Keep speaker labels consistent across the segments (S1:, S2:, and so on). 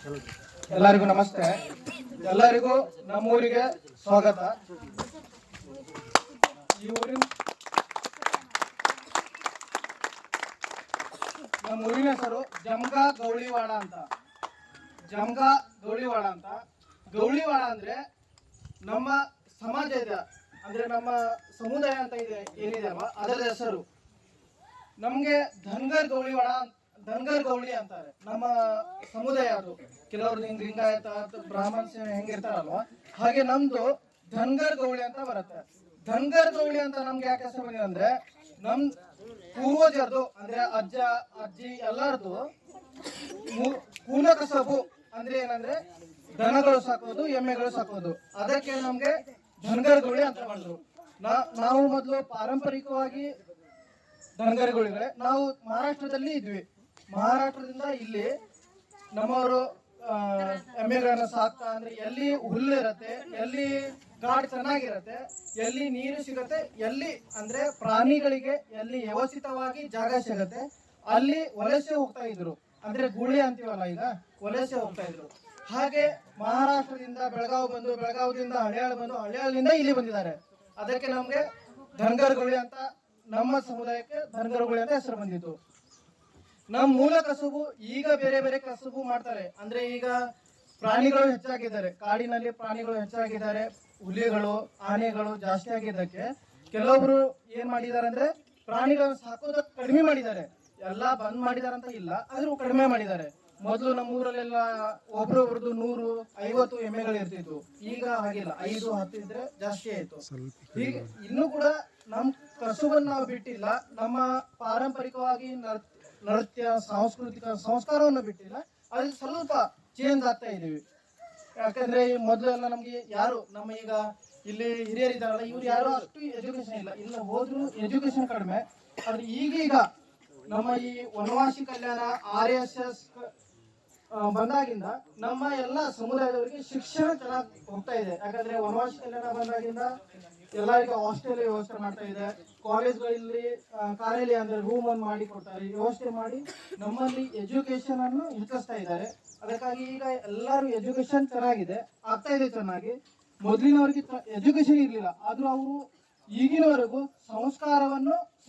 S1: ಎಲ್ಲರಿಗೂ ನಮಸ್ತೆ. ಎಲ್ಲರಿಗೂ ನಮ್ಮೂರಿಗೆ ಸ್ವಾಗತ. ನಮ್ಮ ಊರಿನ ಹೆಸರು ಜಮಗಾ ಗೌಳಿವಾಡ ಅಂತ. ಜಮಗಾ ಗೌಳಿವಾಡ ಅಂತ. ಗೌಳಿವಾಡ ಅಂದ್ರೆ ನಮ್ಮ ಸಮಾಜ ಇದೆ, ಅಂದ್ರೆ ನಮ್ಮ ಸಮುದಾಯ ಅಂತ ಇದೆ ಏನಿದೆ ಅಲ್ವಾ, ಅದರ ಹೆಸರು. ನಮ್ಗೆ ಧನ್ಗರ್ ಗೌಳಿ ಅಂತಾರೆ ನಮ್ಮ ಸಮುದಾಯ. ಅದು ಕೆಲವರು ಲಿಂಗಾಯತ ಬ್ರಾಹ್ಮಣ ಸೇವೆ ಹೆಂಗಿರ್ತಾರಲ್ವಾ, ಹಾಗೆ ನಮ್ದು ಧನ್ಗರ್ ಗೌಳಿ ಅಂತ ಬರುತ್ತೆ. ಧನ್ಗರ್ ಗೌಳಿ ಅಂತ ನಮ್ಗೆ ಯಾಕೆ ಹೆಸರು ಬಂದಿದೆ ಅಂದ್ರೆ, ನಮ್ ಪೂರ್ವಜರದು ಅಂದ್ರೆ ಅಜ್ಜ ಅಜ್ಜಿ ಎಲ್ಲರದು ಕೂಲ ಕಸಬು ಅಂದ್ರೆ ಏನಂದ್ರೆ ದನಗಳು ಸಾಕೋದು, ಎಮ್ಮೆಗಳು ಸಾಕೋದು. ಅದಕ್ಕೆ ನಮ್ಗೆ ಧನ್ಗರ್ ಗೌಳಿ ಅಂತ ಮಾಡಿದ್ರು. ನಾವು ಮೊದಲು ಪಾರಂಪರಿಕವಾಗಿ ಧನ್ಗರ್ ಗೌಳಿಗಳೇ. ನಾವು ಮಹಾರಾಷ್ಟ್ರದಲ್ಲಿ ಇದ್ವಿ. ಮಹಾರಾಷ್ಟ್ರದಿಂದ ಇಲ್ಲಿ ನಮ್ಮವರು ಎಮ್ಮೆಗಳನ್ನ ಸಾಕ್ತಾ, ಅಂದ್ರೆ ಎಲ್ಲಿ ಹುಲ್ಲು ಇರತ್ತೆ, ಎಲ್ಲಿ ಗಾಡ್ ಚೆನ್ನಾಗಿರತ್ತೆ, ಎಲ್ಲಿ ನೀರು ಸಿಗತ್ತೆ, ಎಲ್ಲಿ ಅಂದ್ರೆ ಪ್ರಾಣಿಗಳಿಗೆ ಎಲ್ಲಿ ವ್ಯವಸ್ಥಿತವಾಗಿ ಜಾಗ ಸಿಗತ್ತೆ ಅಲ್ಲಿ ವಲಸೆ ಹೋಗ್ತಾ ಇದ್ರು. ಅಂದ್ರೆ ಗೂಳಿ ಅಂತೀವಲ್ಲ, ಈಗ ವಲಸೆ ಹೋಗ್ತಾ ಇದ್ರು. ಹಾಗೆ ಮಹಾರಾಷ್ಟ್ರದಿಂದ ಬೆಳಗಾವ್ ಬಂದು, ಬೆಳಗಾವದಿಂದ ಹಳಿಯಾಳ ಬಂದು, ಹಳಿಯಾಳದಿಂದ ಇಲ್ಲಿ ಬಂದಿದ್ದಾರೆ. ಅದಕ್ಕೆ ನಮ್ಗೆ ಧನ್ಗರ್ ಗೌಳಿ ಅಂತ, ನಮ್ಮ ಸಮುದಾಯಕ್ಕೆ ಧನ್ಗರ್ ಗೌಳಿ ಅಂತ ಹೆಸರು ಬಂದಿತ್ತು. ನಮ್ಮ ಮೂಲ ಕಸುಬು ಈಗ ಬೇರೆ ಬೇರೆ ಕಸುಬು ಮಾಡ್ತಾರೆ. ಅಂದ್ರೆ ಈಗ ಪ್ರಾಣಿಗಳು ಹೆಚ್ಚಾಗಿದ್ದಾರೆ, ಕಾಡಿನಲ್ಲಿ ಪ್ರಾಣಿಗಳು ಹೆಚ್ಚಾಗಿದ್ದಾರೆ, ಹುಲಿಗಳು ಆನೆಗಳು ಜಾಸ್ತಿ ಆಗಿದ್ದಕ್ಕೆ ಕೆಲವೊಬ್ರು ಏನ್ ಮಾಡಿದ್ದಾರೆ ಅಂದ್ರೆ ಪ್ರಾಣಿಗಳನ್ನು ಸಾಕೋದ ಕಡಿಮೆ ಮಾಡಿದ್ದಾರೆ. ಎಲ್ಲಾ ಬಂದ್ ಮಾಡಿದಾರೆ ಅಂತ ಇಲ್ಲ, ಆದ್ರೂ ಕಡಿಮೆ ಮಾಡಿದ್ದಾರೆ. ಮೊದಲು ನಮ್ಮೂರಲ್ಲೆಲ್ಲ ಒಬ್ರೊಬ್ರದ್ದು 100-50 ಎಮ್ಮೆಗಳು ಇರ್ತಿತ್ತು. ಈಗ ಹಾಗಿಲ್ಲ, 5-10 ಇದ್ರೆ ಜಾಸ್ತಿ ಆಯ್ತು. ಹೀಗೆ ಇನ್ನೂ ಕೂಡ ನಮ್ ಕಸುಬನ್ನು ನಾವು ಬಿಟ್ಟಿಲ್ಲ, ನಮ್ಮ ಪಾರಂಪರಿಕವಾಗಿ ನೃತ್ಯ ಸಾಂಸ್ಕೃತಿಕ ಸಂಸ್ಕಾರವನ್ನು ಬಿಟ್ಟಿಲ್ಲ. ಅಲ್ಲಿ ಸ್ವಲ್ಪ ಚೇಂಜ್ ಆಗ್ತಾ ಇದೀವಿ. ಯಾಕಂದ್ರೆ ಮೊದಲೆಲ್ಲ ನಮ್ಗೆ ಯಾರು ನಮ್ಮ ಈಗ ಇಲ್ಲಿ ಹಿರಿಯರಿದ್ದಾರಲ್ಲ, ಇವ್ರು ಯಾರು ಅಷ್ಟು ಎಜುಕೇಶನ್ ಇಲ್ಲ ಹೋದ್ರು ಎಜುಕೇಶನ್ ಕಡಿಮೆ. ಆದ್ರೆ ಈಗೀಗ ನಮ್ಮ ಈ ವನವಾಸಿ ಕಲ್ಯಾಣ RSS ಬಂದಾಗಿಂದ ನಮ್ಮ ಎಲ್ಲ ಸಮುದಾಯದವರಿಗೆ ಶಿಕ್ಷಣ ಚೆನ್ನಾಗಿ ಹೋಗ್ತಾ ಇದೆ. ಯಾಕಂದ್ರೆ ವನವಾಸಿ ಕಲ್ಯಾಣ ಬಂದಾಗಿಂದ ಎಲ್ಲರಿಗೂ ಹಾಸ್ಟೆಲ್ ವ್ಯವಸ್ಥೆ ಮಾಡ್ತಾ ಇದೆ. ಕಾಲೇಜ್ಗಳಲ್ಲಿ ಕಾರ್ಯಾಲಯ ಅಂದ್ರೆ ರೂಮ್ ಅನ್ನು ಮಾಡಿ ಕೊಡ್ತಾರೆ, ವ್ಯವಸ್ಥೆ ಮಾಡಿ ನಮ್ಮಲ್ಲಿ ಎಜುಕೇಶನ್ ಅನ್ನು ಹೆಚ್ಚಿಸ್ತಾ ಇದ್ದಾರೆ. ಅದಕ್ಕಾಗಿ ಈಗ ಎಲ್ಲರೂ ಎಜುಕೇಶನ್ ಚೆನ್ನಾಗಿದೆ, ಆಗ್ತಾ ಇದೆ ಚೆನ್ನಾಗಿ. ಮೊದಲಿನವರಿಗೆ ಎಜುಕೇಶನ್ ಇರ್ಲಿಲ್ಲ, ಆದ್ರೂ ಅವರು ಈಗಿನವರೆಗೂ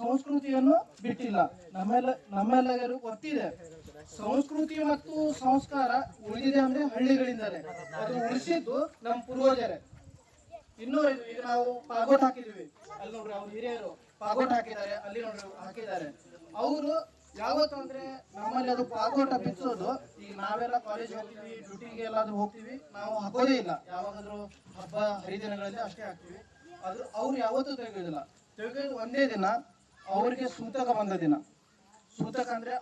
S1: ಸಂಸ್ಕೃತಿಯನ್ನು ಬಿಟ್ಟಿಲ್ಲ. ನಮ್ಮೆಲ್ಲರೂ ಗೊತ್ತಿದೆ, ಸಂಸ್ಕೃತಿ ಮತ್ತು ಸಂಸ್ಕಾರ ಉಳಿದಿದೆ ಅಂದ್ರೆ ಹಳ್ಳಿಗಳಿಂದಲೇ. ಅದು ಉಳಿಸಿದ್ದು ನಮ್ಮ ಪೂರ್ವಜರೇ. ಇನ್ನೂ ಈಗ ನಾವು ಪಾಗೋಟ್ ಹಾಕಿದ್ವಿ, ಅಲ್ಲಿ ನೋಡ್ರಿ ಅವ್ರು ಹಿರಿಯರು ಪಾಗೋಟ್ ಹಾಕಿದ್ದಾರೆ, ಅಲ್ಲಿ ನೋಡ್ರಿ ಹಾಕಿದ್ದಾರೆ. ಅವರು ಯಾವತ್ತು ಅಂದ್ರೆ ನಮ್ಮಲ್ಲಿ ಅದು ಪಾಗೋಟ ಬಿಚ್ಚೋದು, ಈಗ ನಾವೆಲ್ಲ ಕಾಲೇಜ್ ಹೋಗ್ತೀವಿ, ಡ್ಯೂಟಿಗೆ ಎಲ್ಲಾದ್ರೂ ಹೋಗ್ತೀವಿ, ನಾವು ಹಾಕೋದೇ ಇಲ್ಲ. ಯಾವಾಗಾದ್ರೂ ಹಬ್ಬ ಹರಿದಿನಗಳಲ್ಲಿ ಅಷ್ಟೇ ಹಾಕ್ತಿವಿ. ಅದು ಅವ್ರು ಯಾವತ್ತೂ ತೆಗೆಯೋದಿಲ್ಲ. ತೆಗೆಯೋದು ಒಂದೇ ದಿನ, ಅವ್ರಿಗೆ ಸೂತಕ ಬಂದ ದಿನ. ಸೂತಕ ಅಂದ್ರೆ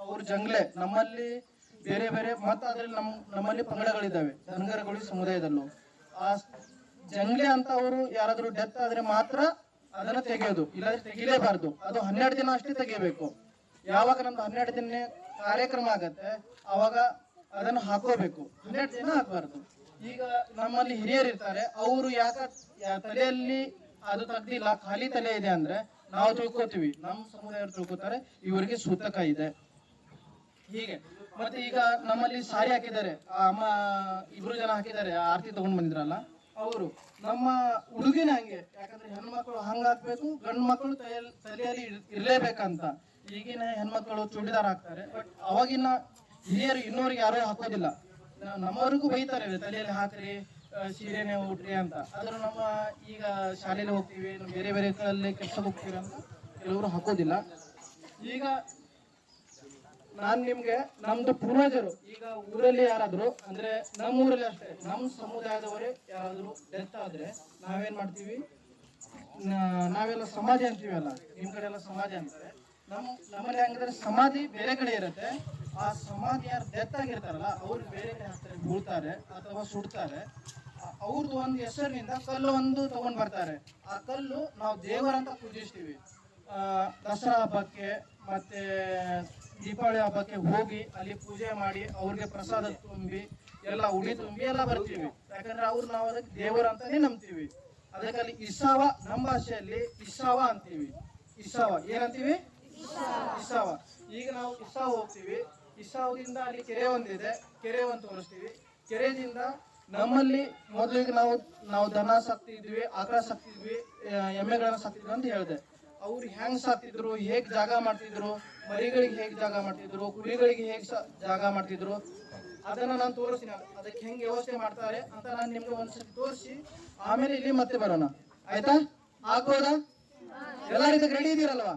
S1: ಅವ್ರ ಜಂಗ್ಲೆ. ನಮ್ಮಲ್ಲಿ ಬೇರೆ ಬೇರೆ ಮತ್ತು ಅದ್ರಲ್ಲಿ ನಮ್ಮಲ್ಲಿ ಪಂಗಡಗಳಿದ್ದಾವೆ ಧನ್ಗರ್ ಗೌಳಿ ಸಮುದಾಯದಲ್ಲೂ. ಆ ಜಂಗ್ಲೆ ಅಂತ ಅವರು ಯಾರಾದ್ರೂ ಡೆತ್ ಆದ್ರೆ ಮಾತ್ರ ಅದನ್ನ ತೆಗೆಯೋದು, ಇಲ್ಲಾಂದ್ರೆ ತೆಗಿಲೇಬಾರ್ದು. ಅದು 12 ದಿನ ಅಷ್ಟೇ ತೆಗಿಬೇಕು. ಯಾವಾಗ ನಮ್ದು 12 ದಿನ ಕಾರ್ಯಕ್ರಮ ಆಗತ್ತೆ ಅವಾಗ ಅದನ್ನು ಹಾಕೋಬೇಕು, 12 ದಿನ ಹಾಕಬಾರ್ದು. ಈಗ ನಮ್ಮಲ್ಲಿ ಹಿರಿಯರು ಇರ್ತಾರೆ, ಅವರು ತಲೆಯಲ್ಲಿ ಅದು ತೆಗ್ದಿಲ್ಲ, ಖಾಲಿ ತಲೆ ಇದೆ ಅಂದ್ರೆ ನಾವು ತಿಳ್ಕೊತೀವಿ, ನಮ್ಮ ಸಮುದಾಯರು ತಿಳ್ಕೊತಾರೆ ಇವರಿಗೆ ಸೂತಕ ಇದೆ. ಹೀಗೆ ಮತ್ತೆ ಈಗ ನಮ್ಮಲ್ಲಿ ಸಾರಿ ಹಾಕಿದ್ದಾರೆ, ಅಮ್ಮ 2 ಜನ ಹಾಕಿದ್ದಾರೆ, ಆರತಿ ತಗೊಂಡ್ ಬಂದಿದ್ರಲ್ಲ ಅವರು. ನಮ್ಮ ಹುಡುಗಿನ ಹಂಗೆ, ಯಾಕಂದ್ರೆ ಹೆಣ್ಮಕ್ಳು ಹಂಗಾಕ್ಬೇಕು, ಗಂಡು ಮಕ್ಕಳು ತಲೆಯಲ್ಲಿ ಇರ್ಲೇಬೇಕಂತ. ಈಗಿನ ಹೆಣ್ಮಕ್ಳು ಚೂಡಿದಾರ ಹಾಕ್ತಾರೆ, ಬಟ್ ಅವಾಗಿನ ಹಿರಿಯರು ಇನ್ನೋರಿಗೆ ಯಾರು ಹಾಕೋದಿಲ್ಲ. ನಮ್ಮವರಿಗೂ ಬೈತಾರೆ, ತಲೆಯಲ್ಲಿ ಹಾಕ್ರಿ, ಸೀರೆನೆ ಉಟ್ರಿ ಅಂತ. ಆದ್ರೂ ನಮ್ಮ ಈಗ ಶಾಲೆಯಲ್ಲಿ ಹೋಗ್ತೀವಿ, ಬೇರೆ ಬೇರೆ ಕಡೆ ಕೆಲಸ ಹೋಗ್ತೀವಿ ಅಂತ ಕೆಲವರು ಹಾಕೋದಿಲ್ಲ. ಈಗ ನಾನ್ ನಿಮ್ಗೆ ನಮ್ದು ಪೂರ್ವಜರು ಈಗ ಊರಲ್ಲಿ ಯಾರಾದ್ರು ಅಂದ್ರೆ ನಮ್ಮ ಊರಲ್ಲಿ ಅಷ್ಟೇ, ನಮ್ಮ ಸಮುದಾಯದವರೇ ಯಾರಾದ್ರೂ ಡೆತ್ ಆದ್ರೆ ನಾವೇನ್ ಮಾಡ್ತೀವಿ, ನಾವೆಲ್ಲ ಸಮಾಧಿ ಅಂತೀವಲ್ಲ, ನಿಮ್ ಕಡೆ ಎಲ್ಲ ಸಮಾಧಿ ಅಂತಾರೆ. ನಮ್ಮಲ್ಲಿ ಹಂಗಿದ್ರೆ ಸಮಾಧಿ ಬೇರೆ ಕಡೆ ಇರುತ್ತೆ. ಆ ಸಮಾಧಿ ಯಾರು ಡೆತ್ ಆಗಿರ್ತಾರಲ್ಲ ಅವ್ರು ಬೇರೆ ಕಡೆ ಹಾಕ್ತಾರೆ, ಬೀಳ್ತಾರೆ ಅಥವಾ ಸುಡ್ತಾರೆ. ಅವ್ರದ್ದು ಒಂದು ಹೆಸರಿನಿಂದ ಕಲ್ಲು ಒಂದು ತಗೊಂಡ್ ಬರ್ತಾರೆ. ಆ ಕಲ್ಲು ನಾವು ದೇವರಂತ ಪೂಜಿಸ್ತೀವಿ. ದಸರಾ ಹಬ್ಬಕ್ಕೆ ಮತ್ತೆ ದೀಪಾವಳಿ ಹಬ್ಬಕ್ಕೆ ಹೋಗಿ ಅಲ್ಲಿ ಪೂಜೆ ಮಾಡಿ ಅವ್ರಿಗೆ ಪ್ರಸಾದ ತುಂಬಿ ಎಲ್ಲ ಉಡಿ ತುಂಬಿ ಎಲ್ಲ ಬರ್ತೀವಿ. ಯಾಕಂದ್ರೆ ನಾವು ಅದಕ್ಕೆ ದೇವರ ಅಂತಾನೆ ನಂಬ್ತೀವಿ. ಅದಕ್ಕೆ ಅಲ್ಲಿ ಇಸಾವ, ನಮ್ಮ ಭಾಷೆಯಲ್ಲಿ ಇಸಾವ ಅಂತೀವಿ. ಇಸಾವ ಏನಂತೀವಿ? ಇಸಾವ. ಈಗ ನಾವು ಇಸಾವ ಹೋಗ್ತೀವಿ, ಇಶಾವದಿಂದ ಅಲ್ಲಿ ಕೆರೆ ಒಂದಿದೆ, ಕೆರೆ ಒಂದು ತೋರಿಸ್ತೀವಿ. ಕೆರೆದಿಂದ ನಮ್ಮಲ್ಲಿ ಮೊದಲಿಗೆ ನಾವು ದನ ಸಾಕ್ತಿದ್ವಿ, ಆಕಳ ಸಾಕ್ತಿದ್ವಿ, ಎಮ್ಮೆಗಳನ್ನ ಸಾಕ್ತಿದ್ವಿ ಅಂತ ಹೇಳಿದೆ. ಅವ್ರು ಹೆಂಗ್ ಸಾಕ್ತಿದ್ರು, ಹೇಗ್ ಜಾಗ ಮಾಡ್ತಿದ್ರು, ಮರಿಗಳಿಗೆ ಹೇಗ್ ಜಾಗ ಮಾಡ್ತಿದ್ರು, ಕುರಿಗಳಿಗೆ ಹೇಗ್ ಜಾಗ ಮಾಡ್ತಿದ್ರು, ಅದನ್ನ ನಾನು ತೋರಿಸ್ತೀನಿ. ಅದಕ್ಕೆ ಹೆಂಗ್ ವ್ಯವಸ್ಥೆ ಮಾಡ್ತಾರೆ ಅಂತ ನಾನು ನಿಮ್ಗೆ ಒಂದ್ಸತಿ ತೋರಿಸಿ ಆಮೇಲೆ ಇಲ್ಲಿ ಮತ್ತೆ ಬರೋಣ. ಆಯ್ತಾ? ಆಗ್ಬೋದಾ? ಎಲ್ಲರಿಗೂ ರೆಡಿ ಇದೀರಲ್ವಾ?